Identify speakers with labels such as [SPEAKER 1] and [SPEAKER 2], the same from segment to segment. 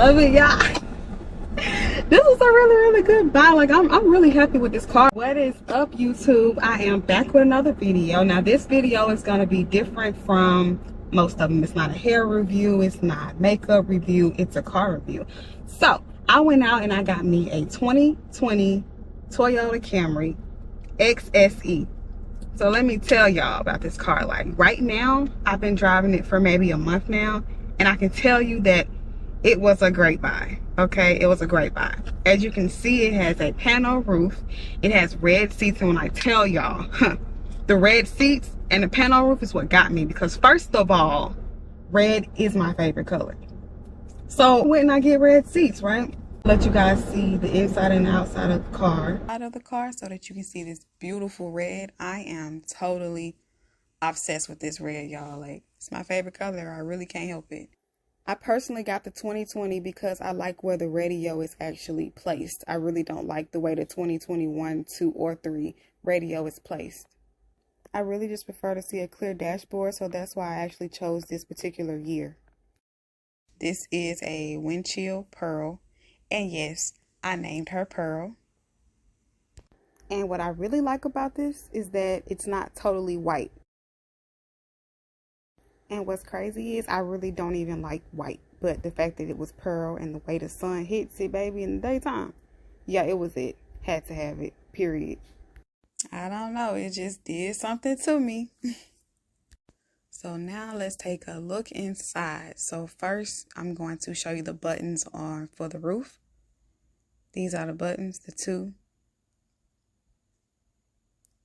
[SPEAKER 1] love it, y'all. This was a really good buy. Like, I'm really happy with this car. What is up, YouTube? I am back with another video. Now, this video is going to be different from most of them. It's not a hair review, it's not makeup review, it's a car review. So I went out and I got me a 2020 Toyota Camry XSE. So let me tell y'all about this car. Like, right now, I've been driving it for maybe a month now, and I can tell you that it was a great buy. Okay, it was a great buy. As you can see, it has a panel roof, it has red seats, and when I tell y'all, the red seats and the panel roof is what got me, because first of all, red is my favorite color. So when I get red seats, right? Let you guys see the inside and outside of the car. Out of the car so that you can see this beautiful red. I am totally obsessed with this red, y'all. Like, it's my favorite color. I really can't help it. I personally got the 2020 because I like where the radio is actually placed. I really don't like the way the 2021, 2, or 3 radio is placed. I really just prefer to see a clear dashboard, so that's why I actually chose this particular year. This is a windshield Pearl, and yes, I named her Pearl. And what I really like about this is that it's not totally white. And what's crazy is I really don't even like white, but the fact that it was pearl and the way the sun hits it, baby, in the daytime, yeah, it was it. Had to have it, period. I don't know, it just did something to me. So now let's take a look inside. So first, I'm going to show you the buttons on for the roof. These are the buttons, the 2.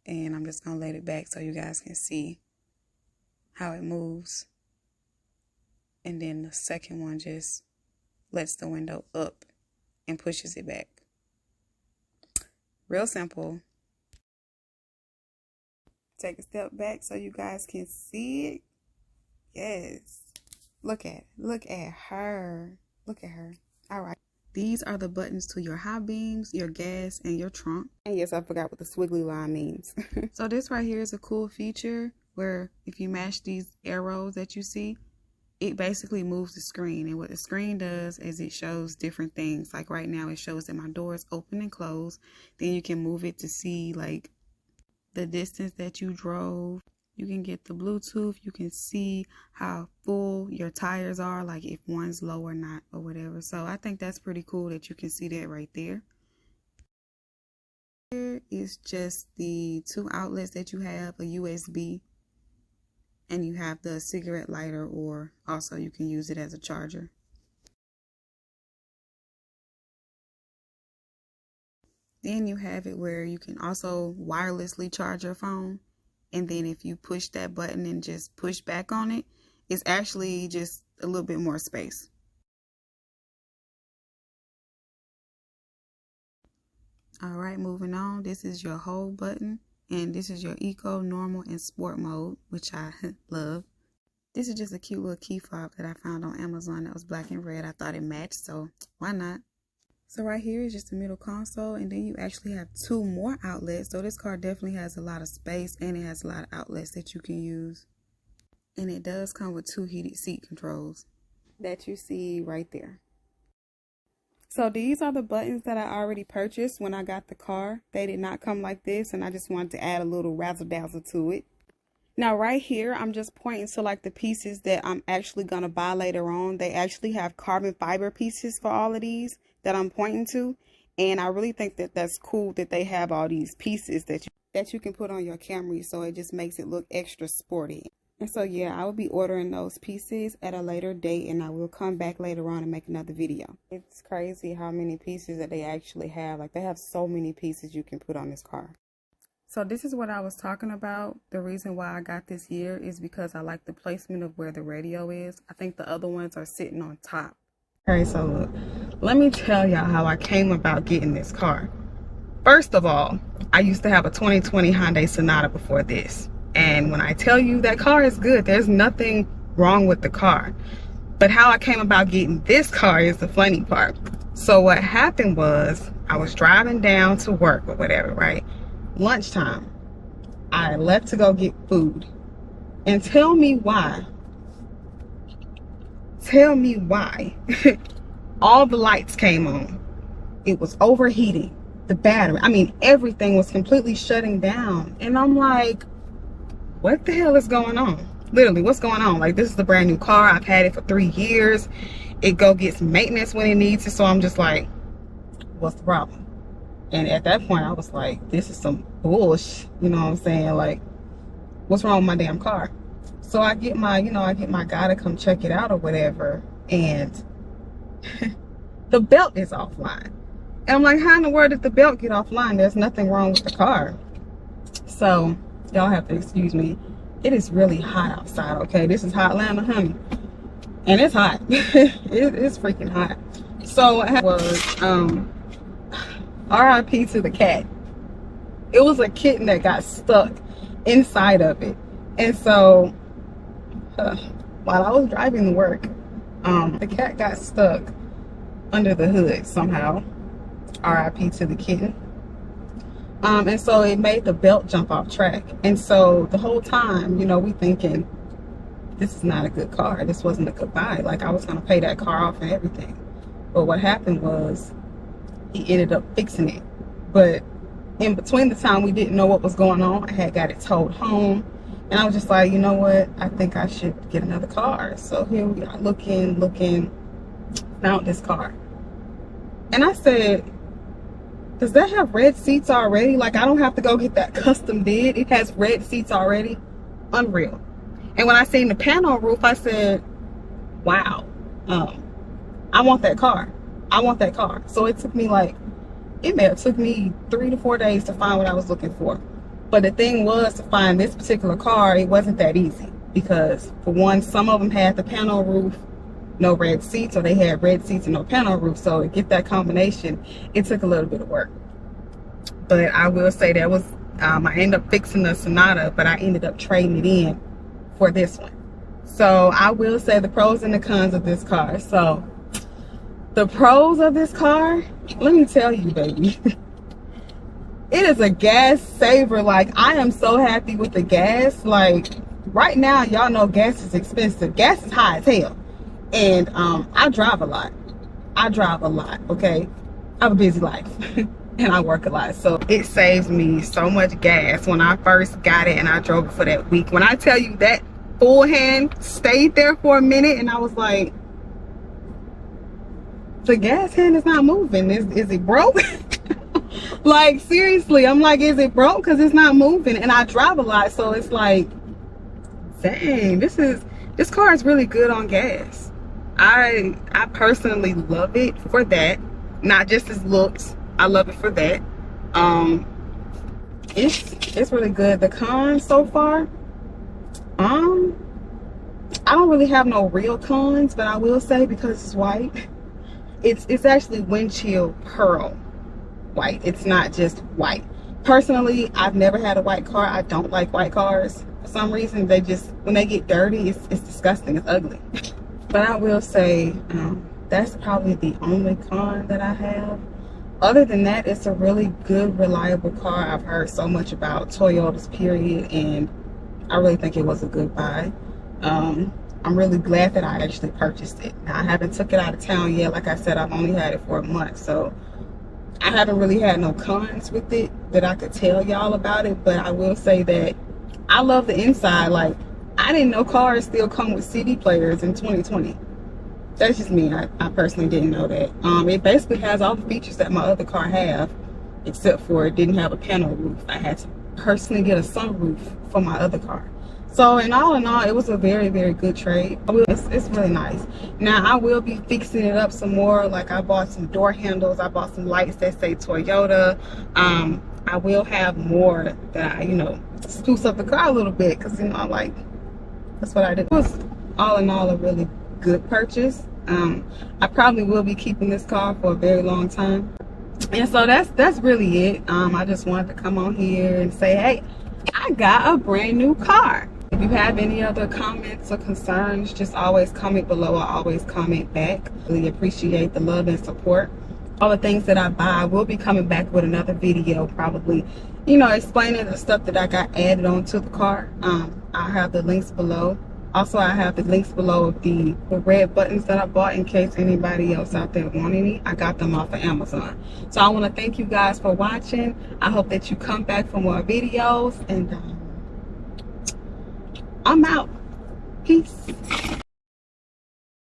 [SPEAKER 1] And I'm just going to let it back so you guys can see how it moves. And then the second one just lets the window up and pushes it back. Real simple. Take a step back so you guys can see it. Yes. Look at her. Look at her. All right. These are the buttons to your high beams, your gas, and your trunk. And yes, I forgot what the squiggly line means. So this right here is a cool feature where if you match these arrows that you see, it basically moves the screen. And what the screen does is it shows different things. Like right now, it shows that my door is open and closed. Then you can move it to see like the distance that you drove. You can get the Bluetooth. You can see how full your tires are, like if one's low or not or whatever. So I think that's pretty cool that you can see that right there. Here is just the 2 outlets that you have, a USB, and you have the cigarette lighter, or also you can use it as a charger. Then you have it where you can also wirelessly charge your phone. And then if you push that button and just push back on it, it's actually just a little bit more space. All right, moving on. This is your hold button. And this is your eco, normal, and sport mode, which I love. This is just a cute little key fob that I found on Amazon that was black and red. I thought it matched, so why not? So right here is just the middle console, and then you actually have 2 more outlets. So this car definitely has a lot of space, and it has a lot of outlets that you can use. And it does come with 2 heated seat controls that you see right there. So these are the buttons that I already purchased when I got the car. They did not come like this, and I just wanted to add a little razzle dazzle to it. Now right here, I'm just pointing to like the pieces that I'm actually going to buy later on. They actually have carbon fiber pieces for all of these that I'm pointing to. And I really think that that's cool that they have all these pieces that you can put on your Camry, so it just makes it look extra sporty. And so yeah, I will be ordering those pieces at a later date, and I will come back later on and make another video. It's crazy how many pieces that they actually have. Like, they have so many pieces you can put on this car. So this is what I was talking about. The reason why I got this here is because I like the placement of where the radio is. I think the other ones are sitting on top. Okay, so look, let me tell y'all how I came about getting this car. First of all, I used to have a 2020 Hyundai Sonata before this. And when I tell you that car is good, there's nothing wrong with the car. But how I came about getting this car is the funny part. So what happened was, I was driving down to work or whatever, right? Lunchtime. I left to go get food. And tell me why all the lights came on. It was overheating. The battery, I mean, everything was completely shutting down. And I'm like, what the hell is going on? Literally, what's going on? Like, this is a brand new car. I've had it for 3 years. It gets maintenance when it needs it. So I'm just like, what's the problem? And at that point, I was like, this is some bullshit. You know what I'm saying? Like, what's wrong with my damn car? So I get my, I get my guy to come check it out or whatever. And the belt is offline. And I'm like, how in the world did the belt get offline? There's nothing wrong with the car. So y'all have to excuse me. It is really hot outside, okay? This is Hotlanta, honey. And it's hot. It's freaking hot. So what happened was, RIP to the cat. It was a kitten that got stuck inside of it. And so, while I was driving to work, the cat got stuck under the hood somehow. RIP to the kitten. And so it made the belt jump off track. And so the whole time, we thinking, this is not a good car. This wasn't a good buy. Like, I was going to pay that car off and everything. But what happened was, he ended up fixing it. But in between the time we didn't know what was going on, I had got it towed home. And I was just like, you know what? I think I should get another car. So here we are looking, found this car. And I said, does that have red seats already? Like, I don't have to go get that custom bid. It has red seats already. Unreal. And when I seen the panel roof, I said, wow, I want that car. I want that car. So it took me it may have took me 3 to 4 days to find what I was looking for. But the thing was, to find this particular car, it wasn't that easy. Because for one, some of them had the panel roof, no red seats, or they had red seats and no panel roof. So to get that combination, it took a little bit of work. But I will say that was, I ended up fixing the Sonata, but I ended up trading it in for this one. So I will say the pros and the cons of this car. So the pros of this car, let me tell you, baby. It is a gas saver. Like, I am so happy with the gas. Like, right now, y'all know gas is expensive. Gas is high as hell. And I drive a lot. Okay? I have a busy life. And I work a lot. So it saves me so much gas when I first got it and I drove it for that week. When I tell you that full hand stayed there for a minute and I was like, the gas hand is not moving. Is it broke? Like, seriously, I'm like, is it broke? Because it's not moving. And I drive a lot, so it's like, dang, this car is really good on gas. I personally love it for that. Not just its looks. I love it for that. It's really good. The cons so far, I don't really have no real cons, but I will say, because it's white, it's actually windshield pearl white. It's not just white. Personally, I've never had a white car. I don't like white cars. For some reason, they just, when they get dirty, it's disgusting. It's ugly. But I will say, that's probably the only con that I have. Other than that, it's a really good, reliable car. I've heard so much about Toyotas, period, and I really think it was a good buy. I'm really glad that I actually purchased it. Now, I haven't took it out of town yet. Like I said, I've only had it for a month, so I haven't really had no cons with it that I could tell y'all about it. But I will say that I love the inside. Like, I didn't know cars still come with CD players in 2020. That's just me. I personally didn't know that. It basically has all the features that my other car have, except for it didn't have a panel roof. I had to personally get a sunroof for my other car. So in all, it was a very, very good trade. It's really nice. Now, I will be fixing it up some more. Like, I bought some door handles. I bought some lights that say Toyota. I will have more that I, spruce up the car a little bit, because, that's what I did. It was, all in all, a really good purchase. I probably will be keeping this car for a very long time. And so that's really it. I just wanted to come on here and say, hey, I got a brand new car. If you have any other comments or concerns, just always comment below. I always comment back. Really appreciate the love and support. All the things that I buy, I will be coming back with another video, probably, explaining the stuff that I got added onto the car. I'll have the links below. Also, I have the links below of the red buttons that I bought in case anybody else out there want any. I got them off of Amazon. So I want to thank you guys for watching. I hope that you come back for more videos. And I'm out. Peace.